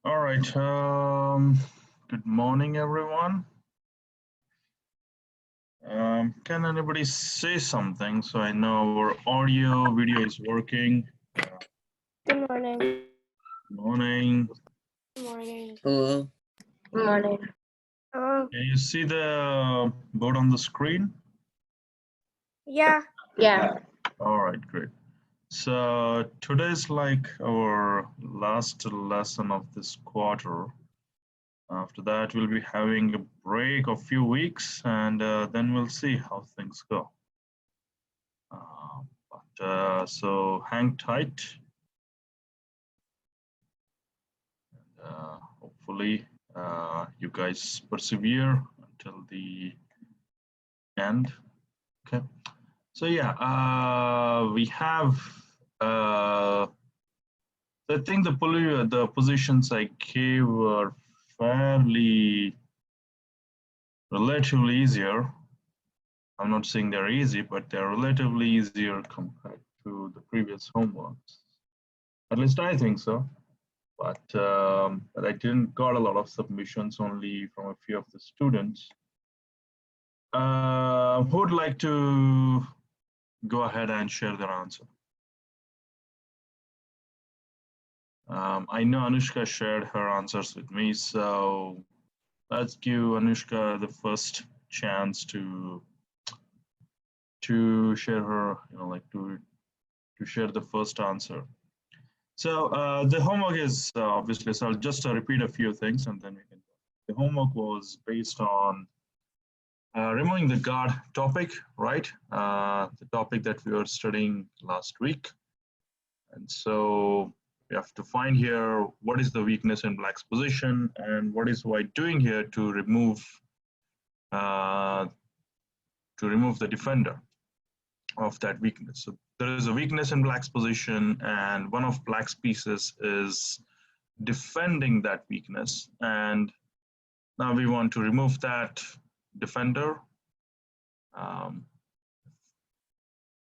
All right. Good morning, everyone. Can anybody say something so I know our audio video is working? Good morning. Good morning. Good morning. Hello. Good morning. Can you see the board on the screen? Yeah. All right, great. So today's like our last lesson of this quarter. After that, we'll be having a break of a few weeks, and then we'll see how things go. So hang tight. Hopefully, you guys persevere until the end. Okay. So yeah, we have. I think the positions I gave were fairly relatively easier. I'm not saying they're easy, but they're relatively easier compared to the previous homeworks. At least I think so. But I didn't got a lot of submissions, only from a few of the students. Who would like to go ahead and share their answer? I know Anushka shared her answers with me, so let's give Anushka the first chance to share her, to share the first answer. So the homework is obviously, so I'll just repeat a few things and then we can. The homework was based on removing the guard topic, right? The topic that we were studying last week. And so we have to find here what is the weakness in black's position and what is white doing here to remove the defender of that weakness. So there is a weakness in black's position and one of black's pieces is defending that weakness. And now we want to remove that defender.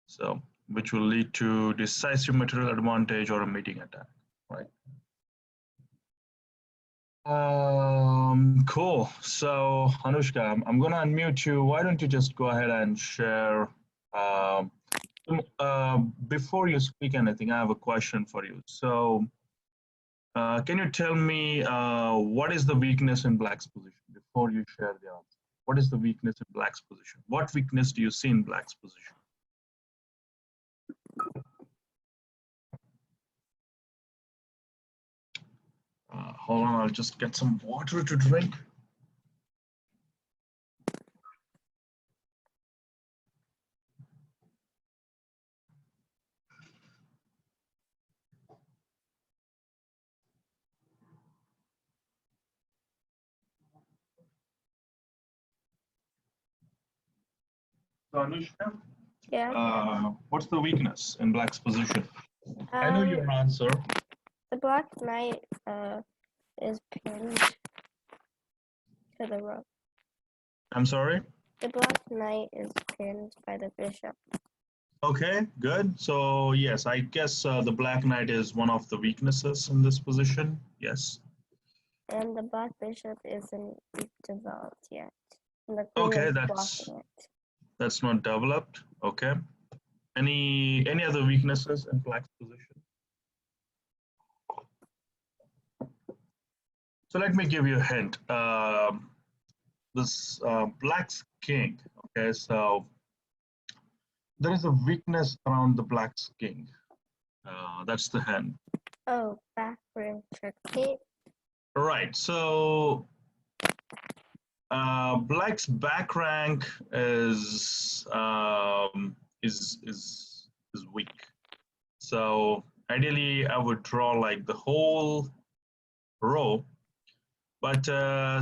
So which will lead to decisive material advantage or a mating attack, right? Cool. So Anushka, I'm gonna unmute you. Why don't you just go ahead and share? Before you speak anything, I have a question for you. So can you tell me what is the weakness in black's position before you share the answer? What is the weakness in black's position? What weakness do you see in black's position? Hold on, I'll just get some water to drink. So Anushka, Yeah. what's the weakness in black's position? I know your answer. The black knight is pinned to the rook. I'm sorry? The black knight is pinned by the bishop. Okay, good. So yes, I guess the black knight is one of the weaknesses in this position. Yes. And the black bishop isn't developed yet. And the Okay, is blocking it. That's not developed. Okay. Any other weaknesses in black's position? So let me give you a hint. This black's king. Okay, so there is a weakness around the black's king. That's the hint. Oh, back rank checkmate. Right. So black's back rank is weak. So ideally, I would draw like the whole row, but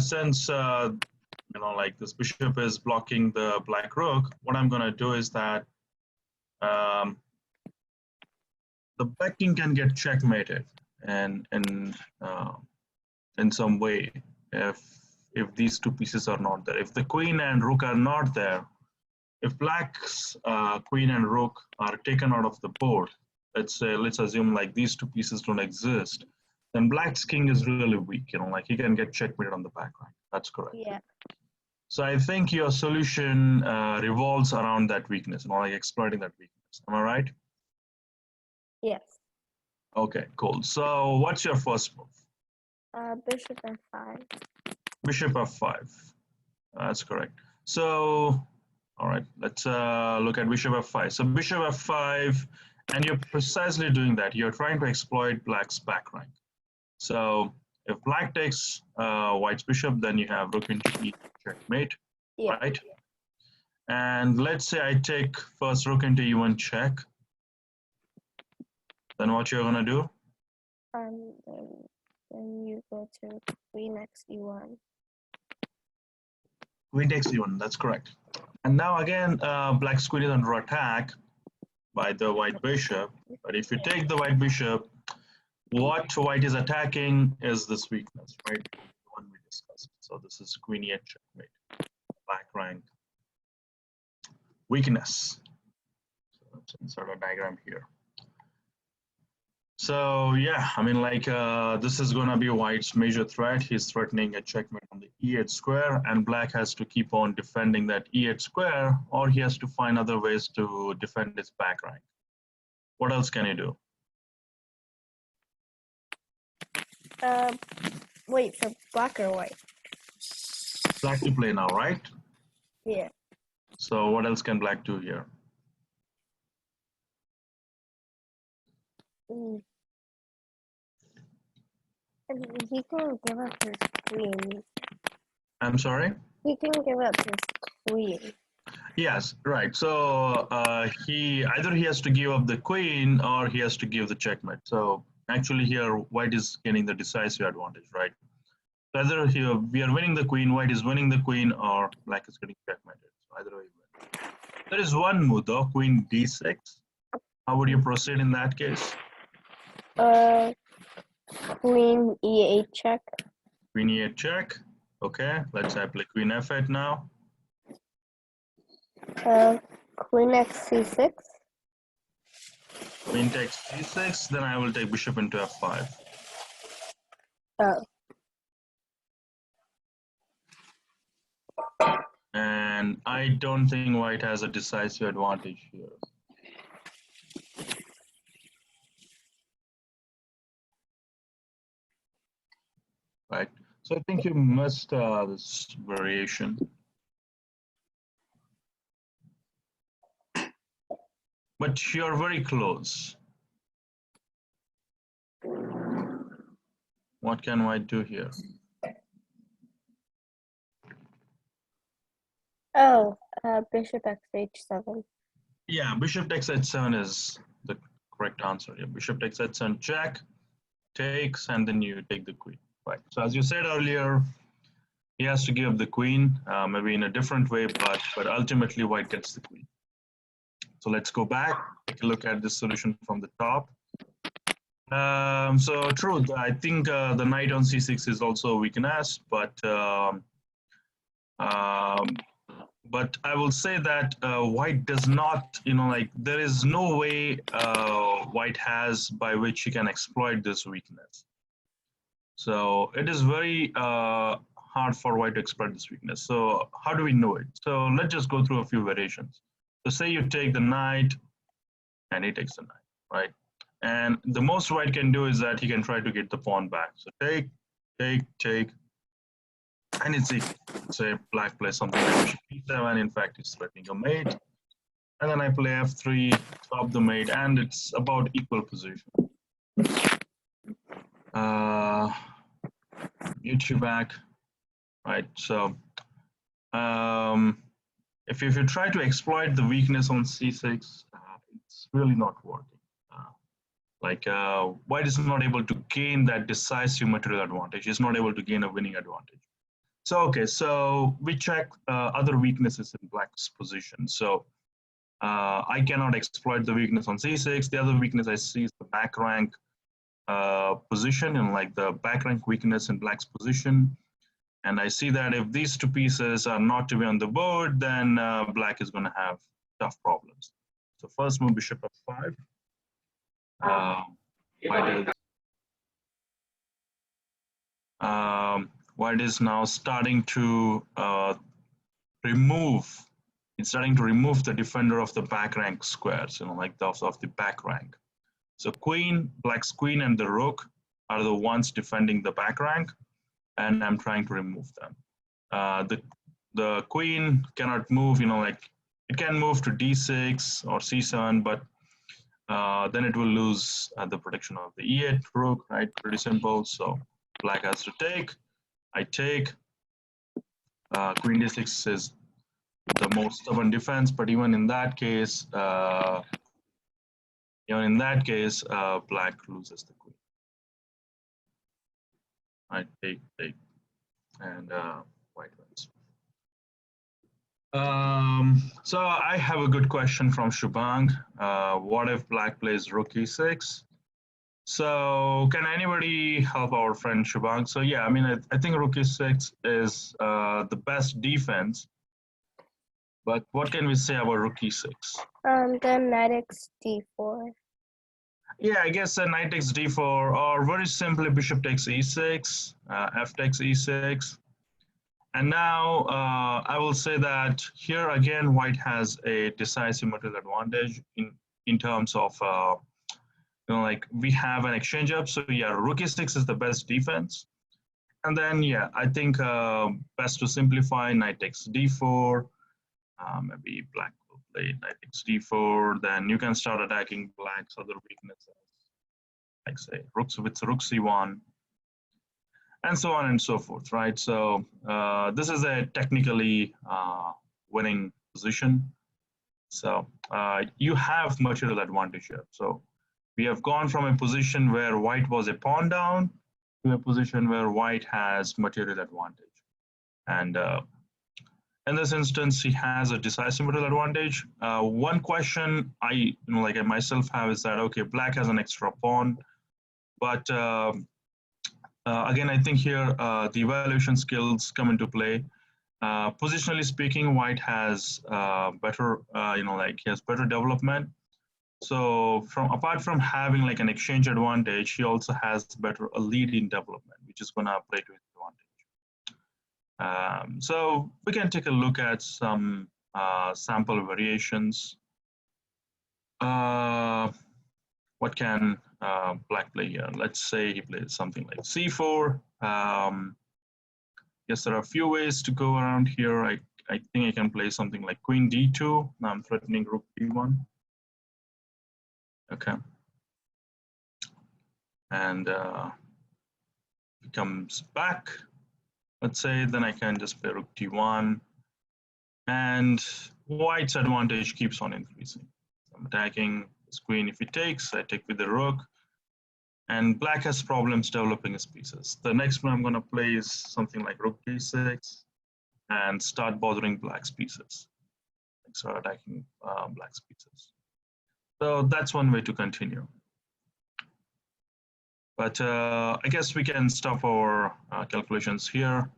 since like this bishop is blocking the black rook, what I'm gonna do is that the black king can get checkmated, and in some way if these two pieces are not there. If the queen and rook are not there, if black's queen and rook are taken out of the board, let's assume like these two pieces don't exist, then black's king is really weak, like he can get checkmated on the back rank. That's correct. Yeah. So I think your solution revolves around that weakness, like exploiting that weakness. Am I right? Yes. Okay, cool. So what's your first move? Bishop f5. Bishop f5. That's correct. So, all right, let's look at bishop f5. So bishop f5, and you're precisely doing that. You're trying to exploit black's back rank. So if black takes white's bishop, then you have rook into e checkmate, Yeah. right? And let's say I take first rook into e1 check. Then what you're gonna do? Then you go to queen x e1. Queen takes e1. That's correct. And now again, black's queen is under attack by the white bishop. But if you take the white bishop, what white is attacking is this weakness, right? The one we discussed. So this is queen e8 checkmate, black rank weakness. So let's insert a diagram here. So yeah, I mean, like this is gonna be white's major threat. He's threatening a checkmate on the e8 square, and black has to keep on defending that e8 square, or he has to find other ways to defend his back rank. What else can he do? Wait, for black or white? Black to play now, right? Yeah. So what else can black do here? And he can give up his queen. I'm sorry? He can give up his queen. Yes, right. So he has to give up the queen or he has to give the checkmate. So actually here white is gaining the decisive advantage, right? Either here we are winning the queen, white is winning the queen, or black is getting checkmated. So either way you win. There is one move though, queen d6. How would you proceed in that case? Queen e8 check. Queen e8 check. Okay, let's play queen f8 now. Queen x c6. Queen takes c6, then I will take bishop into f5. Oh. And I don't think white has a decisive advantage here. Right. So I think you missed this variation. But you're very close. What can white do here? Oh, bishop x h7. Yeah, bishop takes h7 is the correct answer. Yeah, bishop takes h7 check, takes, and then you take the queen. Right. So as you said earlier, he has to give up the queen, maybe in a different way, but ultimately white gets the queen. So let's go back, take a look at this solution from the top. So true, I think the knight on c6 is also a weakness, but I will say that white does not, like there is no way white has by which he can exploit this weakness. So it is very hard for white to exploit this weakness. So how do we know it? So let's just go through a few variations. So say you take the knight and he takes the knight, right? And the most white can do is that he can try to get the pawn back. So take, and it's equal. Say black plays something like bishop e7. In fact, it's threatening a mate. And then I play f3, stop the mate, and it's about equal position. Mute you back, right? So if you try to exploit the weakness on c6, it's really not working. White is not able to gain that decisive material advantage. He's not able to gain a winning advantage. So, okay, so we check other weaknesses in black's position. So I cannot exploit the weakness on c6. The other weakness I see is the back rank position, and like the back rank weakness in black's position. And I see that if these two pieces are not to be on the board, then black is going to have tough problems. So first move, bishop f5. White is now starting to remove. It's starting to remove the defender of the back rank squares, like those of the back rank. So queen, black's queen, and the rook are the ones defending the back rank, and I'm trying to remove them. The queen cannot move, like it can move to d6 or c7, but then it will lose the protection of the e8 rook, right? Pretty simple. So black has to take. I take. Queen d6 is the most stubborn defense, but even in that case, black loses the queen. I take, and white wins. So I have a good question from Shubhang. What if black plays rook e6? So can anybody help our friend Shubhang? So yeah, I mean, I think rook e6 is the best defense. But what can we say about rook e6? Then knight x d4. Yeah, I guess knight takes d4, or very simply bishop takes e6, f takes e6. And now I will say that here again, white has a decisive material advantage in terms of, like we have an exchange up. So yeah, rook e6 is the best defense. And then, yeah, I think best to simplify, knight takes d4, maybe black will play knight takes d4, then you can start attacking black's other weaknesses, like say rooks with rook c1, and so on and so forth, right? So this is a technically winning position. So you have material advantage here. So we have gone from a position where white was a pawn down to a position where white has material advantage. And in this instance, he has a decisive material advantage. One question I myself have is that, okay, black has an extra pawn, but again, I think here the evaluation skills come into play. Positionally speaking, white has better, he has better development. So apart from having like an exchange advantage, he also has better a lead in development, which is going to play to his advantage. So we can take a look at some sample variations. What can black play here? Let's say he plays something like c4. Yes, there are a few ways to go around here. I think I can play something like queen d2. Now I'm threatening rook d1. Okay. And he comes back. Let's say then I can just play rook d1. And white's advantage keeps on increasing. I'm attacking this queen. If he takes, I take with the rook. And black has problems developing his pieces. The next one I'm going to play is something like rook d6 and start bothering black's pieces. Start attacking black's pieces. So that's one way to continue. But I guess we can stop our calculations here.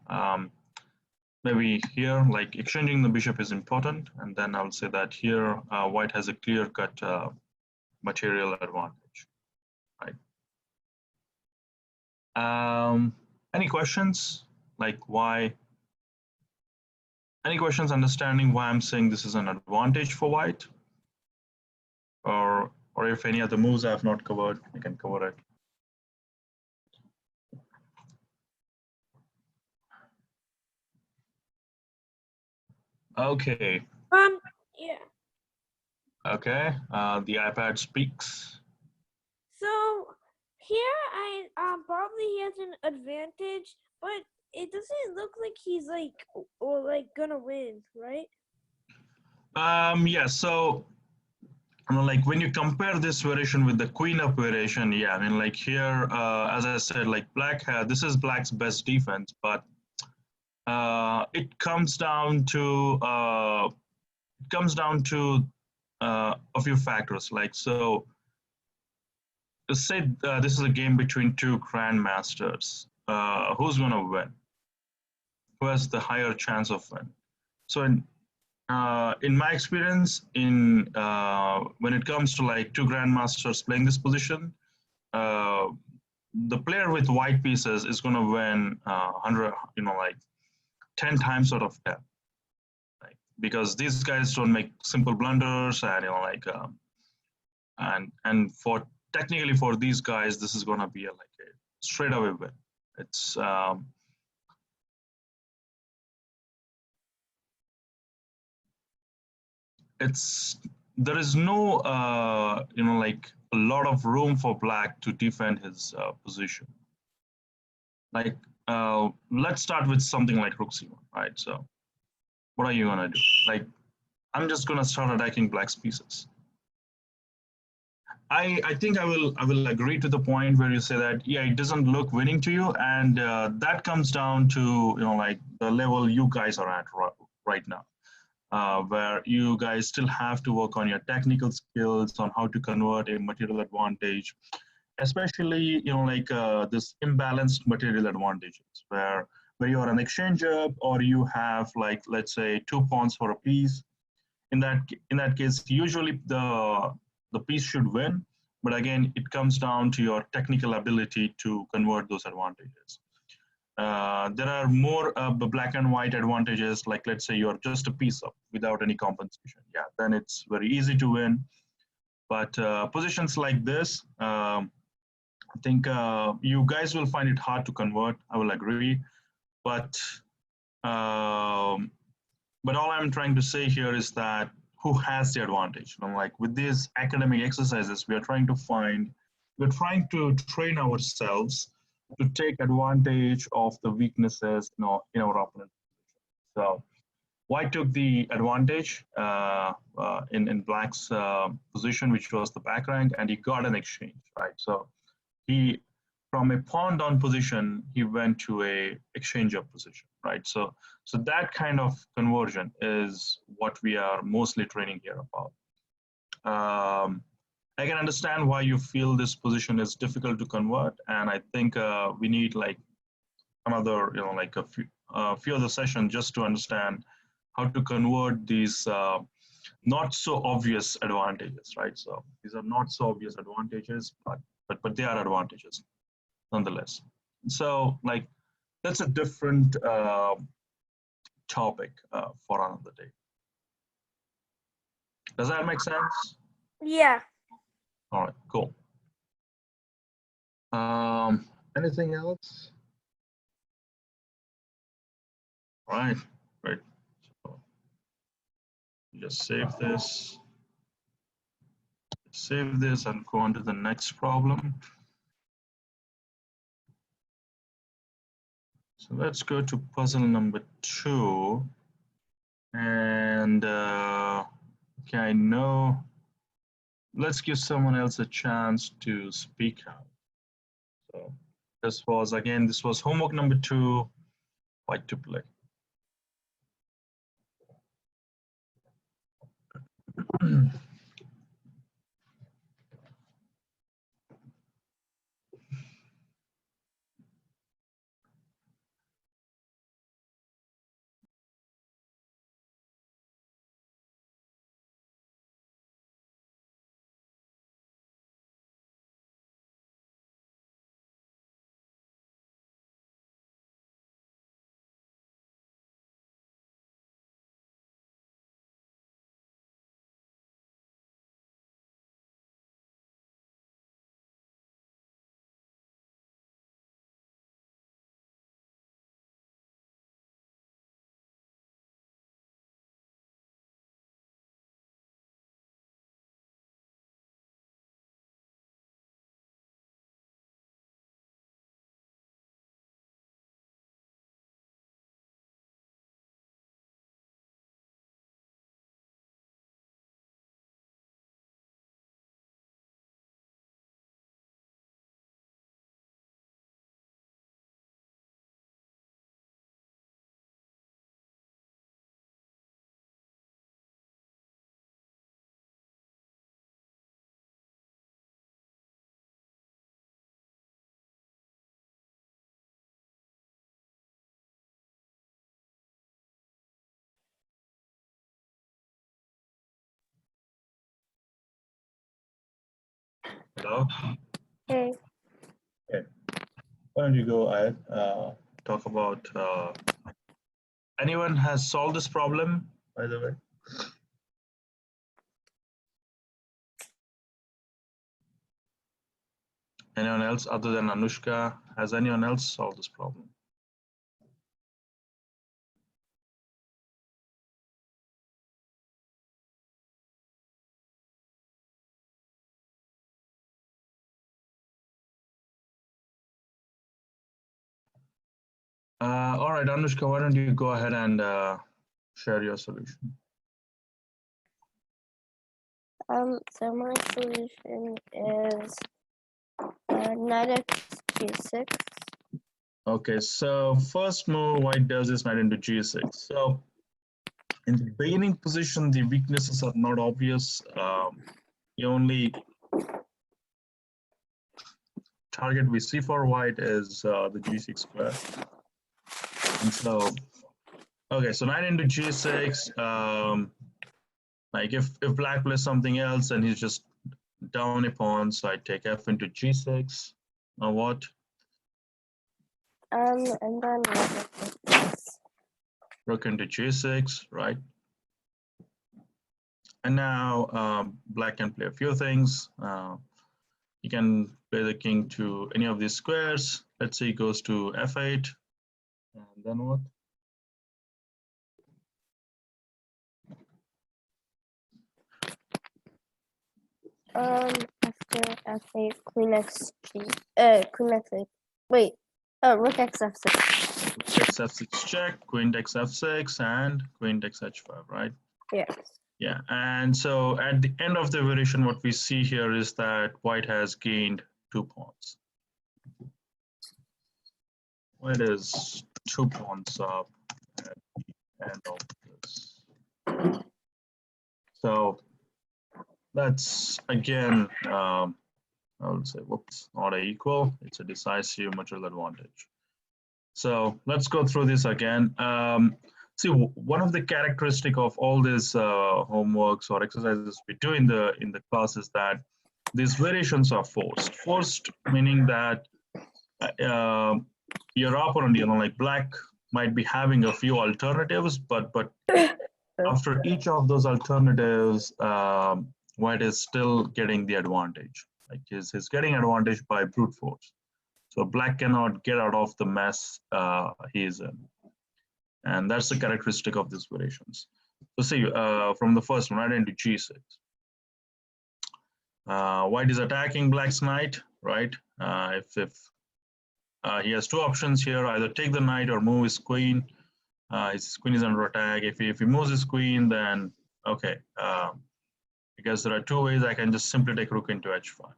Maybe here, like exchanging the bishop is important. And then I'll say that here, white has a clear-cut material advantage. Right. Any questions? Like why? Any questions understanding why I'm saying this is an advantage for white? Or if any other moves I have not covered, I can cover it. Okay. Yeah. Okay. The iPad speaks. So here I probably he has an advantage, but it doesn't look like he's like gonna win, right? Yeah. So, like when you compare this variation with the queen up variation, yeah, I mean, like here, as I said, like this is black's best defense, but it comes down to a few factors. Like so, let's say this is a game between two grandmasters. Who's gonna win? Who has the higher chance of win? So in my experience, when it comes to like two grandmasters playing this position, the player with white pieces is going to win 100, like 10 times out of 10, right? Because these guys don't make simple blunders, and like and for technically for these guys, this is going to be like a straight away win. It's there is no like a lot of room for black to defend his position. Like let's start with something like rook c1, right? So what are you gonna do? Like I'm just gonna start attacking black's pieces. I think I will agree to the point where you say that yeah, it doesn't look winning to you, and that comes down to like the level you guys are at right now. Where you guys still have to work on your technical skills on how to convert a material advantage, especially like this imbalanced material advantages where you are an exchange up or you have like let's say 2 pawns for a piece. In that case, usually the piece should win, but again, it comes down to your technical ability to convert those advantages. There are more black and white advantages, like let's say you're just a piece up without any compensation. Yeah, then it's very easy to win. But positions like this, I think you guys will find it hard to convert. I will agree, but all I'm trying to say here is that who has the advantage? Like with these academic exercises, we're trying to train ourselves to take advantage of the weaknesses in our opponent. So white took the advantage in black's position, which was the back rank, and he got an exchange, right? So he, from a pawn down position, he went to a exchange up position, right? So that kind of conversion is what we are mostly training here about. I can understand why you feel this position is difficult to convert, and I think we need like another, like a few other sessions just to understand how to convert these not so obvious advantages, right? So these are not so obvious advantages, but they are advantages nonetheless. So like that's a different topic for another day. Does that make sense? Yeah. All right, cool. Anything else? All right, great. So just save this and go on to the next problem. So let's go to puzzle number 2. And okay, I know, let's give someone else a chance to speak out. So this was homework number 2, white to play. Hello? Hey. Okay. Why don't you go ahead, talk about, anyone has solved this problem, by the way? Anyone else other than Anushka? Has anyone else solved this problem? All right, Anushka, why don't you go ahead and share your solution? So my solution is knight x g6. Okay, so first move, white does is knight into g6. So in the beginning position, the weaknesses are not obvious. The only target we see for white is the g6 square. And so, okay, so knight into g6. Like if black plays something else and he's just down a pawn, so I take f into g6. Now what? And then Rook into g6, right? And now black can play a few things. He can play the king to any of these squares. Let's say he goes to f8. And then what? after f8, queen x g, queen x8. Wait, rook x f6. X f6 check, queen takes f6, and queen takes h5, right? Yes. Yeah, and so at the end of the variation, what we see here is that white has gained 2 pawns. White is 2 pawns up at the end of this. So that's again, I would say, whoops, not a equal. It's a decisive material advantage. So let's go through this again. See, one of the characteristic of all these homeworks or exercises we do in the class is that these variations are forced. Forced meaning that your opponent, like black, might be having a few alternatives, but after each of those alternatives, white is still getting the advantage. Like he's getting advantage by brute force. So black cannot get out of the mess he is in. And that's the characteristic of these variations. So see, from the first one, right into g6. White is attacking black's knight, right? If he has 2 options here, either take the knight or move his queen. His queen is under attack. If he moves his queen, then okay. Because there are 2 ways, I can just simply take rook into h5.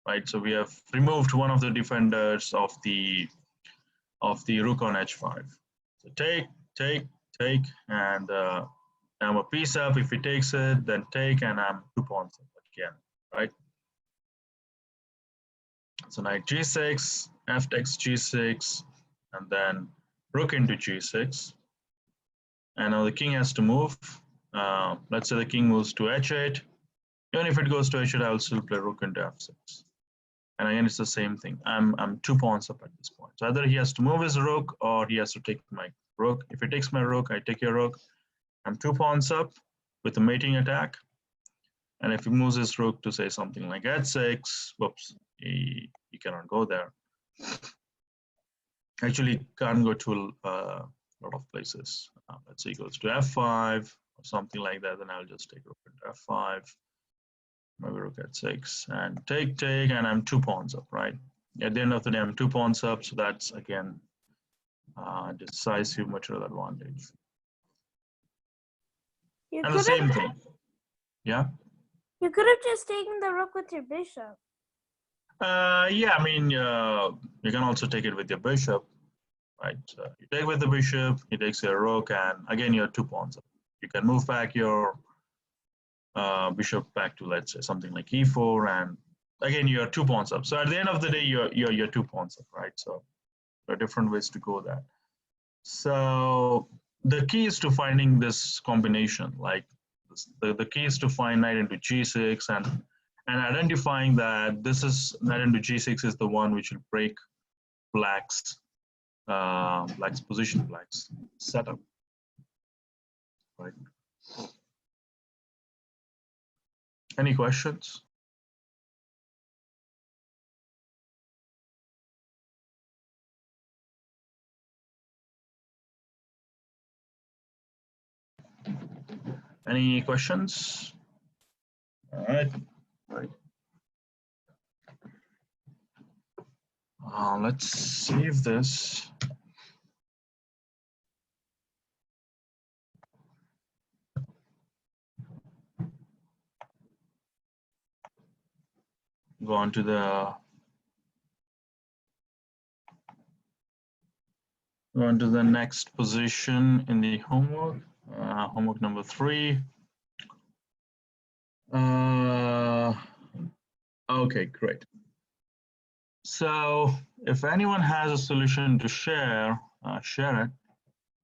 Right, so we have removed one of the defenders of the rook on h5. So take, and I'm a piece up. If he takes it, then take, and I'm 2 pawns up again, right? So knight g6, f takes g6, and then rook into g6. And now the king has to move. Let's say the king moves to h8. Even if it goes to h8, I'll still play rook into f6. And again, it's the same thing. I'm 2 pawns up at this point. So either he has to move his rook or he has to take my rook. If he takes my rook, I take your rook. I'm 2 pawns up with a mating attack. And if he moves his rook to say something like h6, whoops, he cannot go there. Actually, can't go to a lot of places. Let's say he goes to f5 or something like that. Then I'll just take rook into f5. Maybe rook at 6 and take, and I'm 2 pawns up, right? At the end of the day, I'm 2 pawns up, so that's again decisive material advantage. And the same thing, yeah. You could have just taken the rook with your bishop. Yeah, I mean, you can also take it with your bishop, right? You take with the bishop, he takes your rook, and again, you're 2 pawns up. You can move back your bishop back to, let's say, something like e4, and again you're 2 pawns up. So at the end of the day, you're 2 pawns up, right? So there are different ways to go there. So the key is to finding this combination. Like the key is to find knight into g6 and identifying that this is knight into g6 is the one which will break black's position, black's setup, right? Any questions? Any questions? All right. Right. Let's save this. Go on to the next position in the homework. Homework number 3. Okay, great. So if anyone has a solution to share, share it.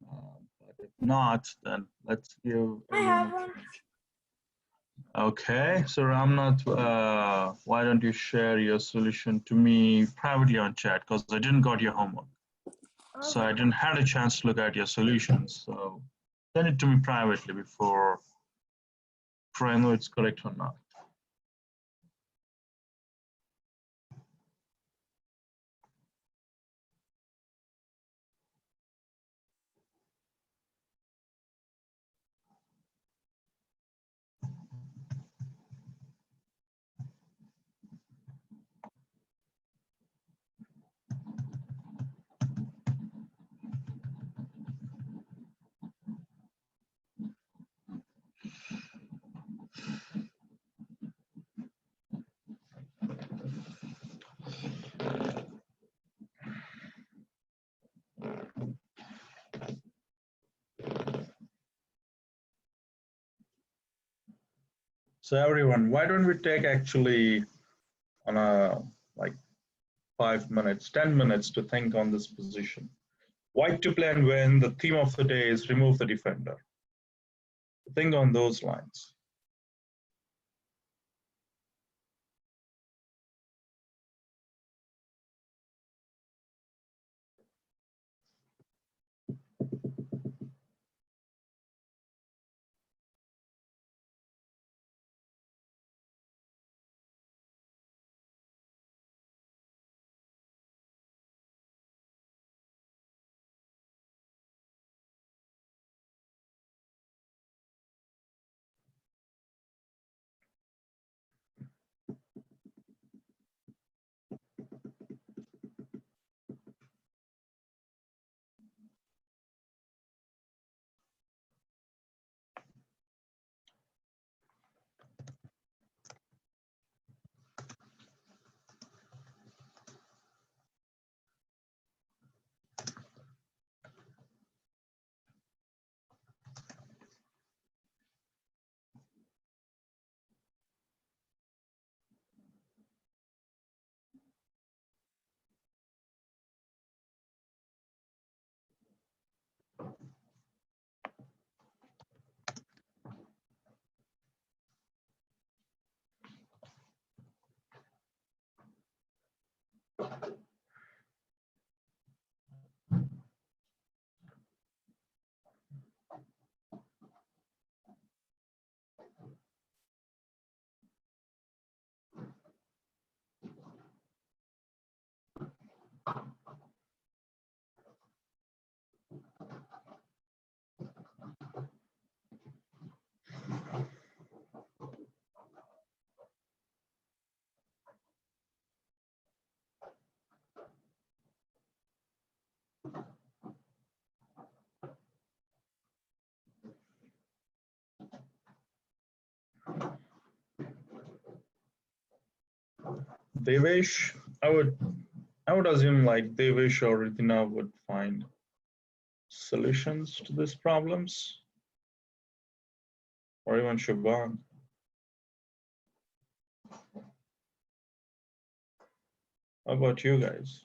But if not, then let's give. I have one. Okay, so Ramnath, why don't you share your solution to me privately on chat, because I didn't got your homework. So I didn't have a chance to look at your solutions. So send it to me privately before I know it's correct or not. So everyone, why don't we take actually on a like 5 minutes, 10 minutes to think on this position. White to play and win, the theme of the day is remove the defender. Think on those lines. Devesh, I would assume like Devesh or Ritina would find solutions to these problems, or even Shubham. How about you guys?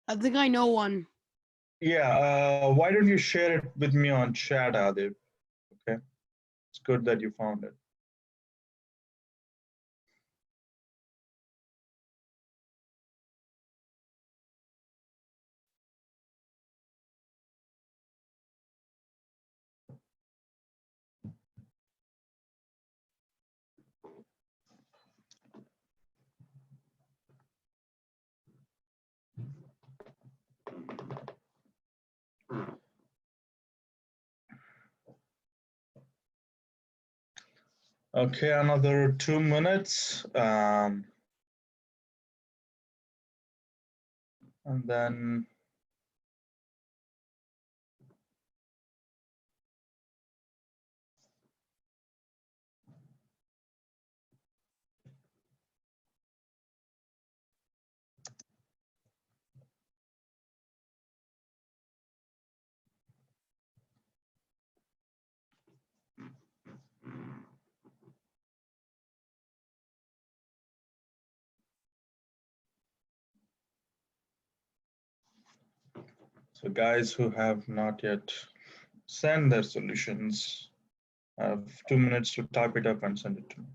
I think I know one. Yeah, why don't you share it with me on chat, Adib? Okay, it's good that you found it. Okay, another 2 minutes. And then so guys who have not yet sent their solutions have 2 minutes to type it up and send it to me.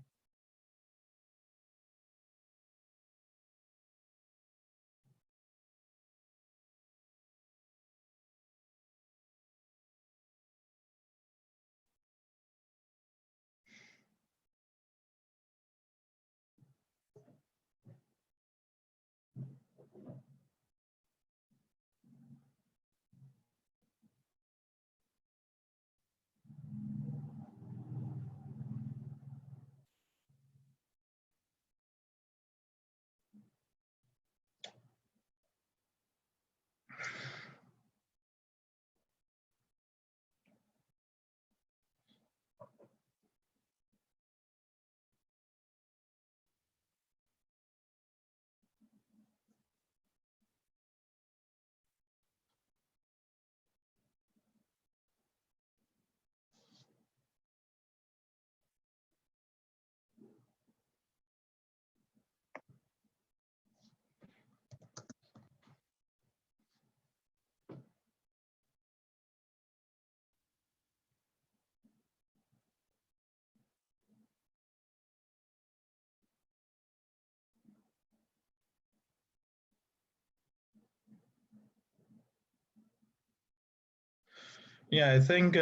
Yeah, I think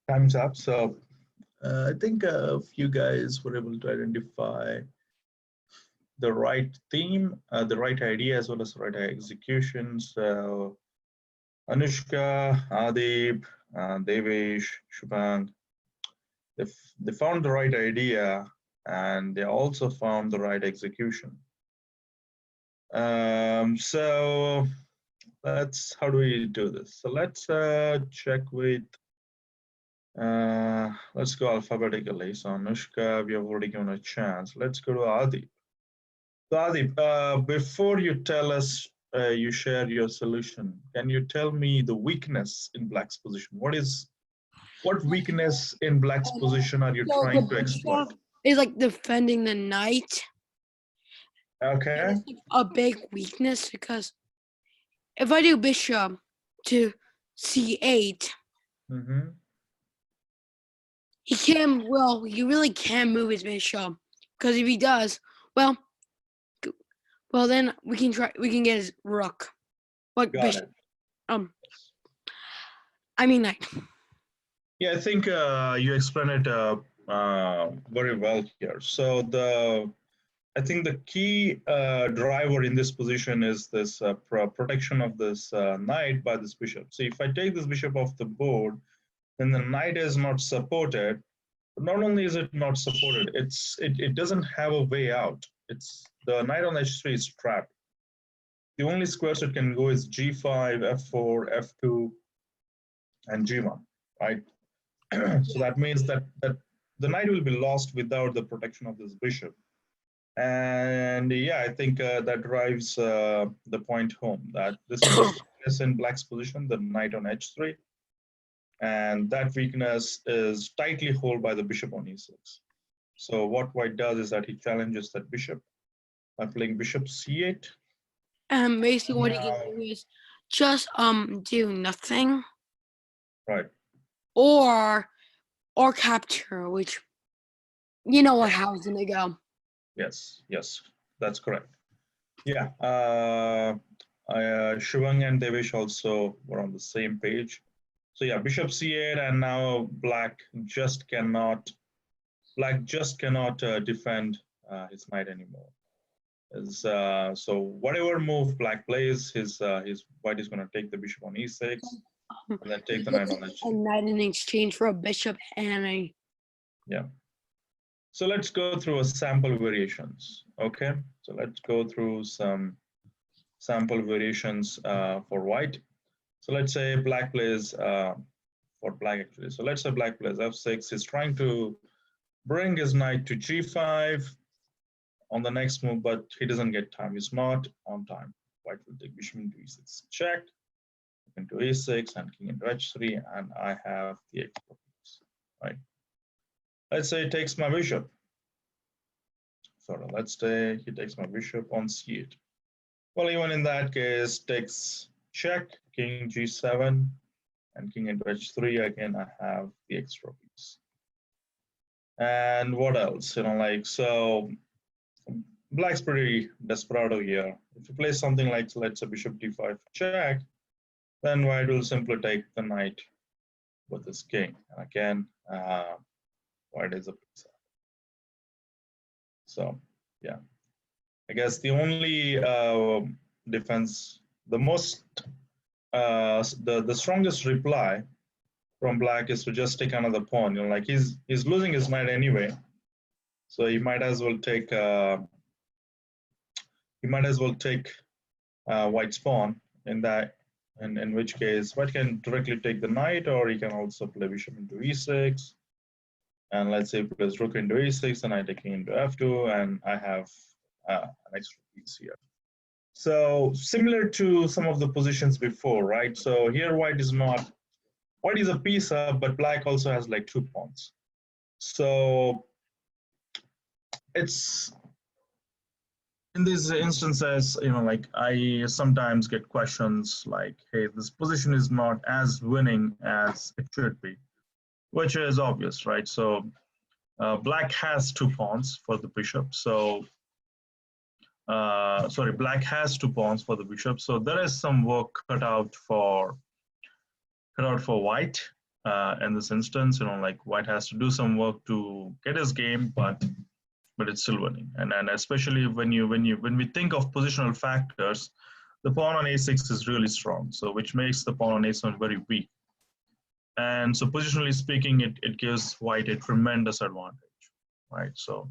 time's up. So I think a few guys were able to identify the right theme, the right idea, as well as the right execution. So Anushka, Adib, Devesh, Shubhang, they found the right idea and they also found the right execution. So how do we do this? So let's check with, let's go alphabetically. So Anushka, we have already given a chance. Let's go to Adib. So Adib, before you tell us, you share your solution, can you tell me the weakness in Black's position? What weakness in Black's position are you trying to exploit? Is like defending the knight. Okay. It's like a big weakness because if I do bishop to c8, he can. Well, you really can move his bishop because if he does, well, then we can try. We can get his rook. What Got bishop? it. I mean knight. Yeah, I think you explained it very well here. So I think the key driver in this position is this protection of this knight by this bishop. So if I take this bishop off the board, then the knight is not supported. But not only is it not supported, it doesn't have a way out. It's the knight on h3 is trapped. The only squares it can go is g5, f4, f2, and g1, right? So that means that the knight will be lost without the protection of this bishop. And yeah, I think that drives the point home that this is the weakness in Black's position, the knight on h3. And that weakness is tightly held by the bishop on e6. So what White does is that he challenges that bishop by playing bishop c8. Basically what he can do is just do nothing Right. or capture, which you know what how it's gonna go. Yes, yes, that's correct. Yeah, Shivang and Devesh also were on the same page. So yeah, bishop c8, and now black just cannot defend his knight anymore. So whatever move black plays, his white is going to take the bishop on e6 and then take the knight on A h3. knight in exchange for a bishop and a. Yeah. So let's go through a sample variations. Okay. So let's go through some sample variations for white. So let's say black plays for black actually. So let's say black plays f6. He's trying to bring his knight to g5 on the next move, but he doesn't get time. He's not on time. White will take bishop into e6 check, into a6, and king into h3, and I have the extra piece, right? Let's say he takes my bishop. So let's say he takes my bishop on c8. Well, even in that case, takes check, king g7, and king into h3. Again, I have the extra piece. And what else? So black's pretty desperado here. If you play something like, let's say, bishop d5 check, then white will simply take the knight with his king. And again, white is a piece. So, yeah. I guess the only defense, the strongest reply from black is to just take another pawn. Like he's losing his knight anyway, so he might as well take white's pawn in which case white can directly take the knight, or he can also play bishop into e6, and let's say plays rook into e6 and I take king into f2, and I have an extra piece here. So similar to some of the positions before, right? So here white is a piece up, but black also has like 2 pawns. So it's in these instances, like I sometimes get questions like, hey, this position is not as winning as it should be, which is obvious, right? So black has 2 pawns for the bishop. So black has 2 pawns for the bishop. So there is some work cut out for white in this instance. Like white has to do some work to get his game, but it's still winning. And especially when we think of positional factors, the pawn on a6 is really strong. So which makes the pawn on a7 very weak. And so positionally speaking, it gives white a tremendous advantage, right? So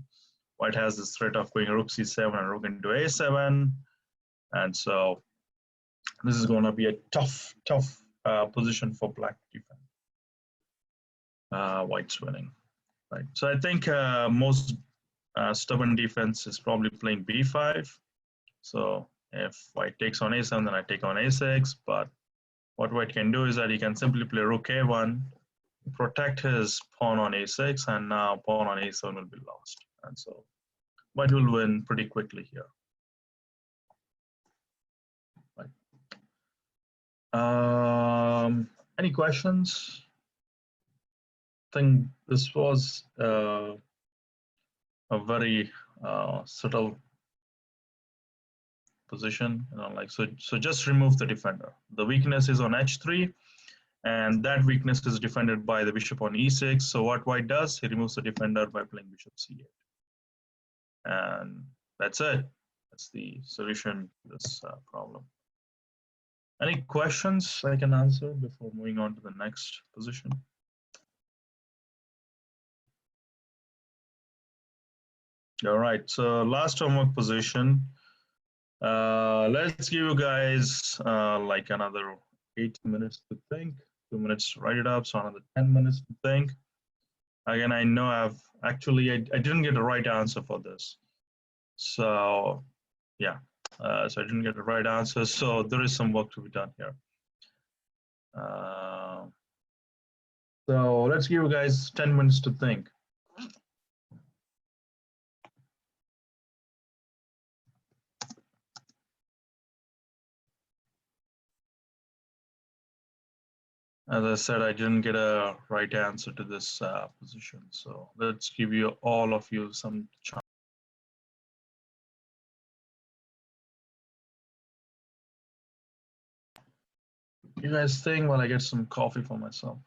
white has this threat of going rook c7 and rook into a7. And so this is going to be a tough position for black to defend. White's winning, right? So I think most stubborn defense is probably playing b5. So if white takes on a7, then I take on a6. But what white can do is that he can simply play rook a1, protect his pawn on a6, and now pawn on a7 will be lost. And so white will win pretty quickly here. Right. Any questions? I think this was a very subtle position, so just remove the defender. The weakness is on h3, and that weakness is defended by the bishop on e6. So what white does, he removes the defender by playing bishop c8, and that's it. That's the solution to this problem. Any questions I can answer before moving on to the next position? All right, so last homework position. Let's give you guys like another 8 minutes to think, 2 minutes to write it up, so another 10 minutes to think. Again, I know I didn't get the right answer for this. So yeah, so I didn't get the right answer. So there is some work to be done here. So let's give you guys 10 minutes to think. As I said, I didn't get a right answer to this position. So let's give you all of you some chance. You guys think while I get some coffee for myself?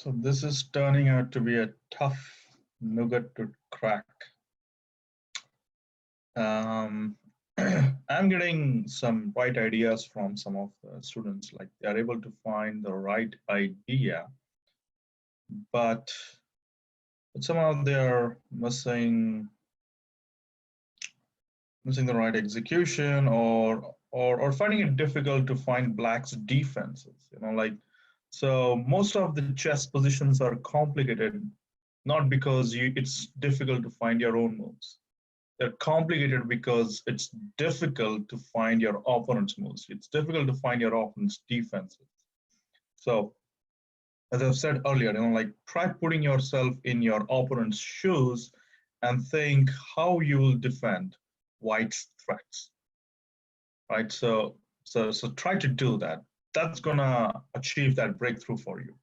So this is turning out to be a tough nugget to crack. I'm getting some right ideas from some of the students, like they are able to find the right idea, but somehow they're missing the right execution, or finding it difficult to find black's defenses. Like, so most of the chess positions are complicated, not because it's difficult to find your own moves. They're complicated because it's difficult to find your opponent's moves. It's difficult to find your opponent's defenses. So, as I've said earlier, like, try putting yourself in your opponent's shoes and think how you will defend white's threats, right? So try to do that. That's gonna achieve that breakthrough for you.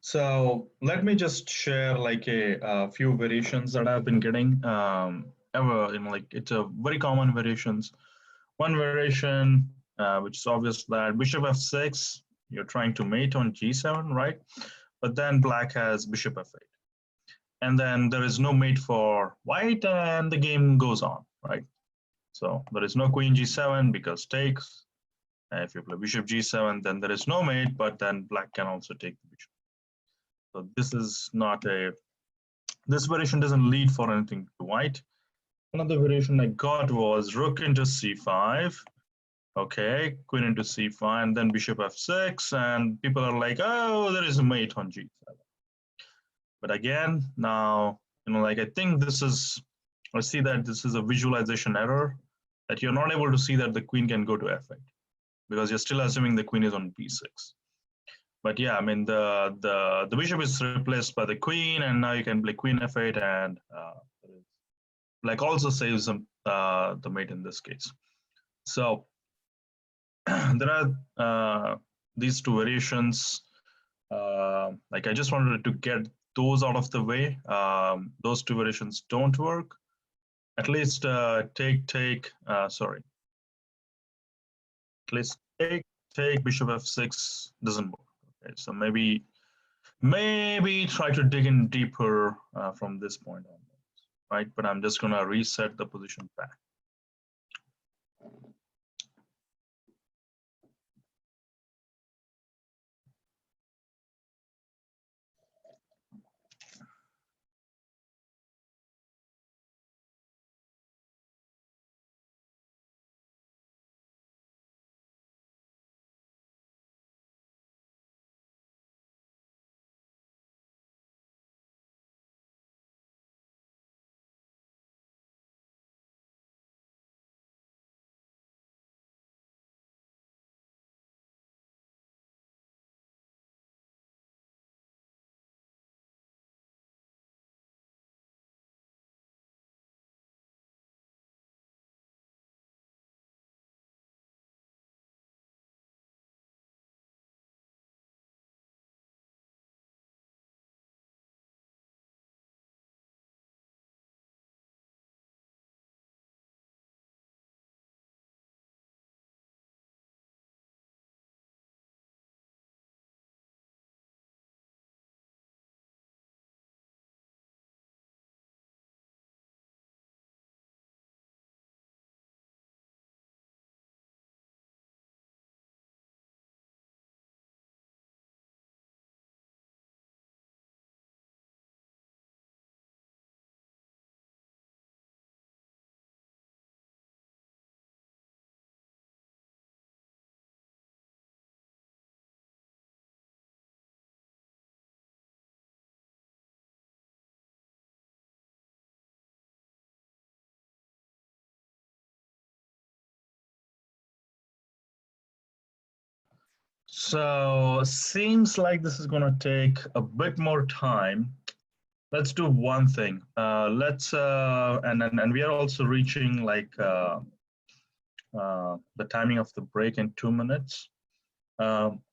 So let me just share like a few variations that I've been getting. Like, it's a very common variations. One variation, which is obvious, that bishop f6, you're trying to mate on g7, right? But then black has bishop f8. And then there is no mate for white, and the game goes on, right? So there is no queen g7 because takes. If you play bishop g7, then there is no mate, but then black can also take the bishop. So this is not this variation doesn't lead for anything to white. Another variation I got was rook into c5. Okay, queen into c5, and then bishop f6, and people are like, oh, there is a mate on g7. But again, now, like, I think I see that this is a visualization error, that you're not able to see that the queen can go to f8, because you're still assuming the queen is on b6. But yeah, I mean, the bishop is replaced by the queen, and now you can play queen f8, and like also saves the mate in this case. So there are these two variations. Like, I just wanted to get those out of the way. Those two variations don't work. At least sorry. At least take bishop f6 doesn't work. Okay, so maybe try to dig in deeper from this point on, right? But I'm just gonna reset the position back. So seems like this is going to take a bit more time. Let's do one thing. And we are also reaching like the timing of the break in 2 minutes. What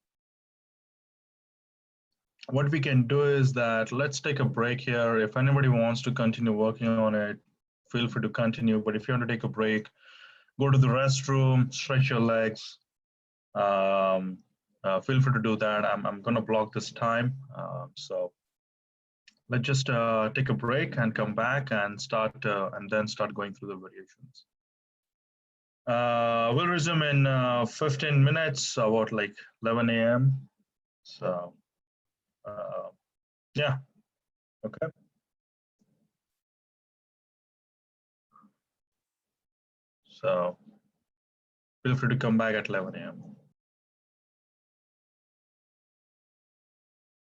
we can do is that let's take a break here. If anybody wants to continue working on it, feel free to continue. But if you want to take a break, go to the restroom, stretch your legs. Feel free to do that. I'm going to block this time. So let's just take a break and come back and then start going through the variations. We'll resume in 15 minutes, about like 11 a.m. So yeah, okay. So feel free to come back at 11 a.m.